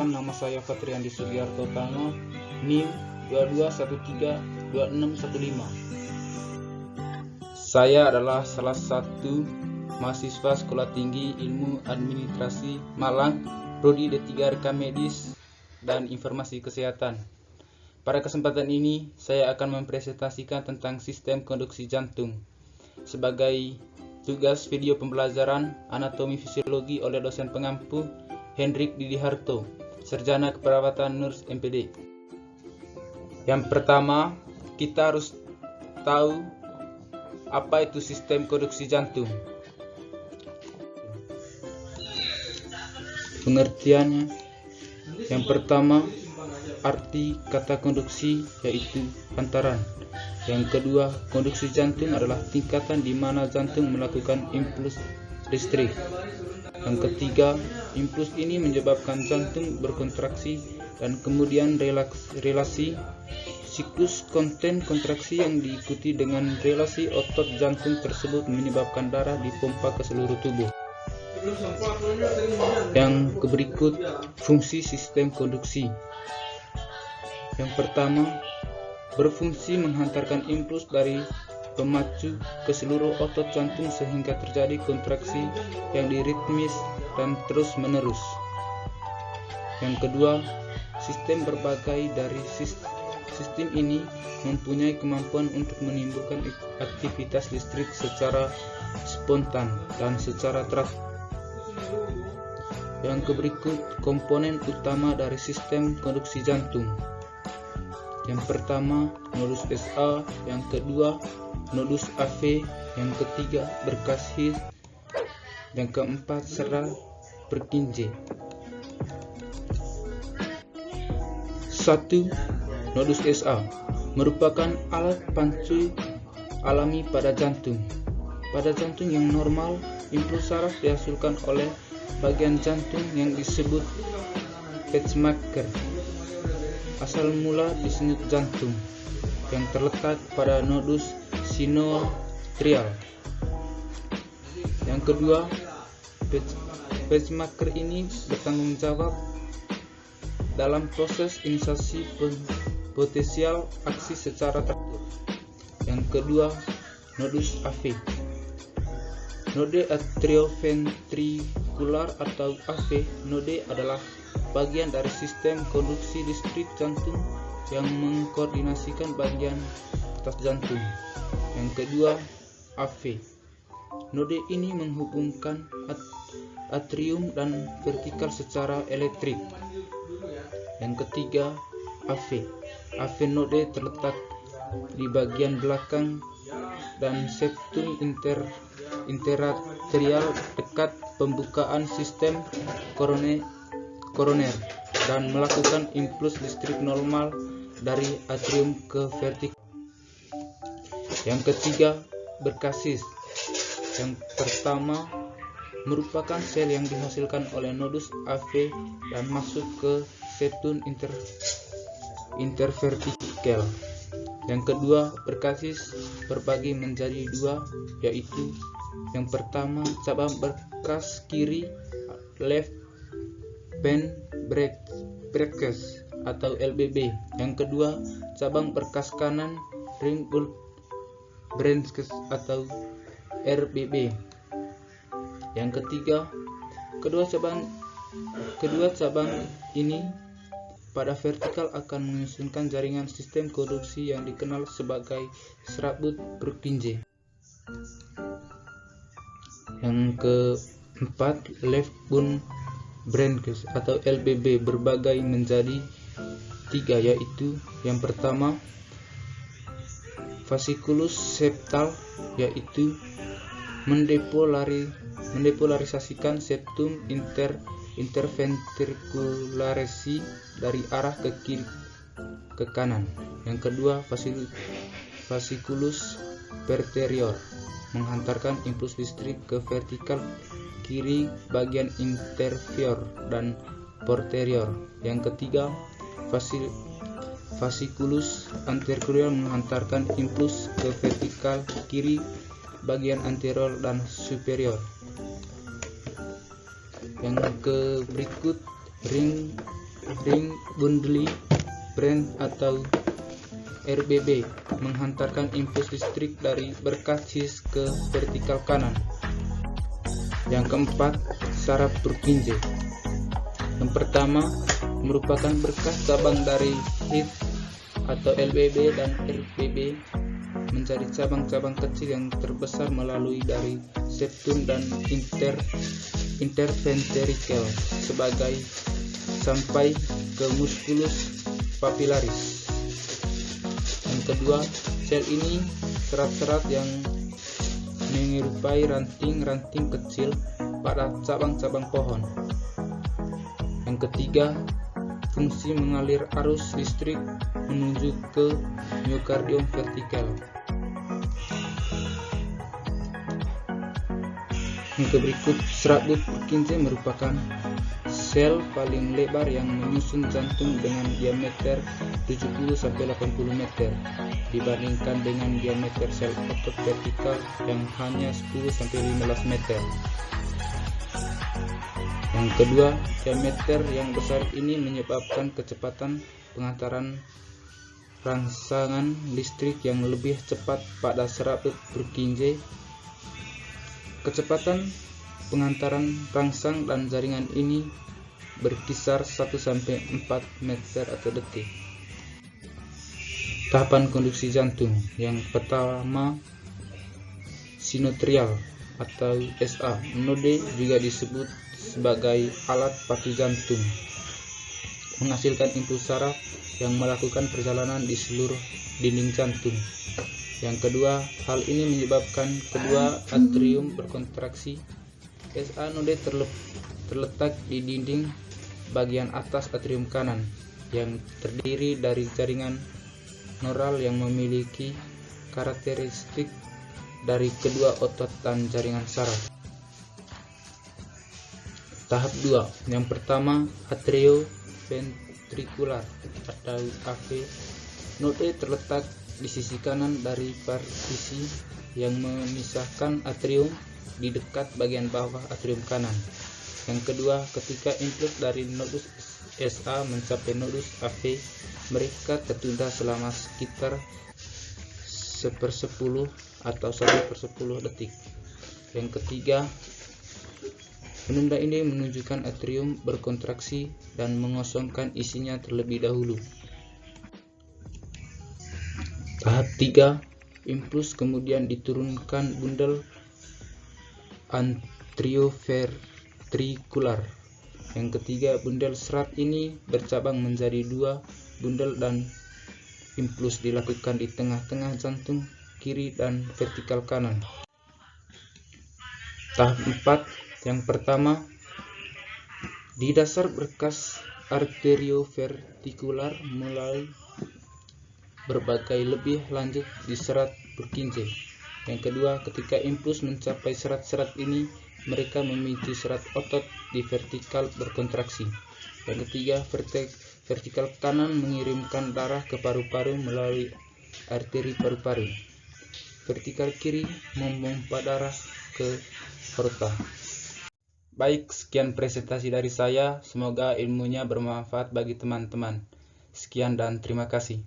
Perkenalkan, nama saya Fatriandi Sugiarto Tano, NIM 22132615. Saya adalah salah satu mahasiswa Sekolah Tinggi Ilmu Administrasi Malang, Prodi D3 Rekam Medis dan Informasi Kesehatan. Pada kesempatan ini, saya akan mempresentasikan tentang sistem konduksi jantung. Sebagai tugas video pembelajaran anatomi fisiologi oleh dosen pengampu Hendrik Didi Harto, Sarjana Keperawatan Nurs MPD. Yang pertama, kita harus tahu apa itu sistem konduksi jantung. Pengertiannya, yang pertama, arti kata konduksi yaitu pantaran. Yang kedua, konduksi jantung adalah tingkatan di mana jantung melakukan impuls listrik. Yang ketiga, impuls ini menyebabkan jantung berkontraksi dan kemudian relasi siklus konten kontraksi yang diikuti dengan relasi otot jantung tersebut menyebabkan darah dipompa ke seluruh tubuh. Yang berikut, fungsi sistem konduksi. Yang pertama, berfungsi menghantarkan impuls dari pemacu ke seluruh otot jantung sehingga terjadi kontraksi yang ritmis dan terus menerus. Yang kedua, sistem berbagai dari sistem ini mempunyai kemampuan untuk menimbulkan aktivitas listrik secara spontan dan secara teratur. Yang berikut, komponen utama dari sistem konduksi jantung. Yang pertama, nodus SA, yang kedua, nodus AV, yang ketiga, berkas His, yang keempat, serat Purkinje. 1. Nodus SA merupakan alat pancu alami pada jantung. Pada jantung yang normal, impuls saraf dihasilkan oleh bagian jantung yang disebut pacemaker. Asal mula di senut jantung yang terletak pada nodus sinoatrial. Yang kedua, pacemaker ini bertanggung jawab dalam proses inisiasi potensial aksi secara teratur. Yang kedua, nodus AV. Node atrioventrikular atau AV node adalah bagian dari sistem konduksi listrik jantung yang mengkoordinasikan bagian atas jantung. Yang kedua, AV. Node ini menghubungkan atrium dan vertikal secara elektrik. Yang ketiga, AV. AV node terletak di bagian belakang dan septum interatrial dekat pembukaan sistem koroner dan melakukan impuls listrik normal dari atrium ke vertikal. Yang ketiga, berkasis. Yang pertama merupakan sel yang dihasilkan oleh nodus AV dan masuk ke septum intervertikal. Yang kedua, berkasis berbagi menjadi dua, yaitu yang pertama, cabang berkas kiri left band brackets atau LBB. Yang kedua, cabang berkas kanan ring bolt brackets atau RBB. Yang ketiga, kedua cabang ini pada vertikal akan menyusunkan jaringan sistem konduksi yang dikenal sebagai serabut Purkinje. Yang keempat, left bone branches atau LBB berbagai menjadi tiga, yaitu yang pertama, fasciculus septal, yaitu mendepolarisasikan septum interventrikulasi dari arah ke kiri ke kanan. Yang kedua, fasciculus posterior menghantarkan impuls listrik ke vertikal kiri bagian inferior dan posterior. Yang ketiga, fasciculus anterior menghantarkan impuls ke vertikal kiri bagian anterior dan superior. Yang berikut, ring ring bundle branch atau RBB menghantarkan impuls listrik dari berkas cis ke vertikal kanan. Yang keempat, saraf Purkinje. Yang pertama merupakan berkas cabang dari HIT atau LBB dan RBB menjadi cabang-cabang kecil yang terbesar melalui dari septum dan interventrikel sebagai sampai ke musculus papillaris. Yang kedua, sel ini serat-serat yang menyerupai ranting-ranting kecil pada cabang-cabang pohon. Yang ketiga, fungsi mengalir arus listrik menuju ke miokardium vertikal. Yang berikut, serabut Purkinje merupakan sel paling lebar yang menyusun jantung dengan diameter 70-80 meter dibandingkan dengan diameter sel otot vertikal yang hanya 10-15 meter. Yang kedua, diameter yang besar ini menyebabkan kecepatan pengantaran rangsangan listrik yang lebih cepat pada serabut Purkinje. Kecepatan pengantaran rangsang dan jaringan ini berkisar 1-4 meter atau detik. Tahapan konduksi jantung. Yang pertama, sinoatrial atau SA. Node juga disebut sebagai alat pacu jantung, menghasilkan impuls saraf yang melakukan perjalanan di seluruh dinding jantung. Yang kedua, hal ini menyebabkan kedua atrium berkontraksi. SA node terletak di dinding bagian atas atrium kanan yang terdiri dari jaringan neural yang memiliki karakteristik dari kedua otot dan jaringan saraf. Tahap 2. Yang pertama, atrioventricular atau AV. Node terletak di sisi kanan dari partisi yang memisahkan atrium di dekat bagian bawah atrium kanan. Yang kedua, ketika impuls dari nodus SA mencapai nodus AV, mereka tertunda selama sekitar 1/10 atau 1/10 detik. Yang ketiga, penunda ini menunjukkan atrium berkontraksi dan mengosongkan isinya terlebih dahulu. Tahap 3, impuls kemudian diturunkan bundel atrioventricular. Yang ketiga, bundel serat ini bercabang menjadi 2 bundel dan impuls dilakukan di tengah-tengah jantung kiri dan vertikal kanan. Tahap 4, yang pertama, di dasar berkas arteriovertikular mulai berbagai lebih lanjut di serat Purkinje. Yang kedua, ketika impuls mencapai serat-serat ini, mereka memicu serat otot di vertikal berkontraksi. Yang ketiga, vertikal kanan mengirimkan darah ke paru-paru melalui arteri paru-paru. Vertikal kiri memompa darah ke aorta. Baik, sekian presentasi dari saya. Semoga ilmunya bermanfaat bagi teman-teman. Sekian dan terima kasih.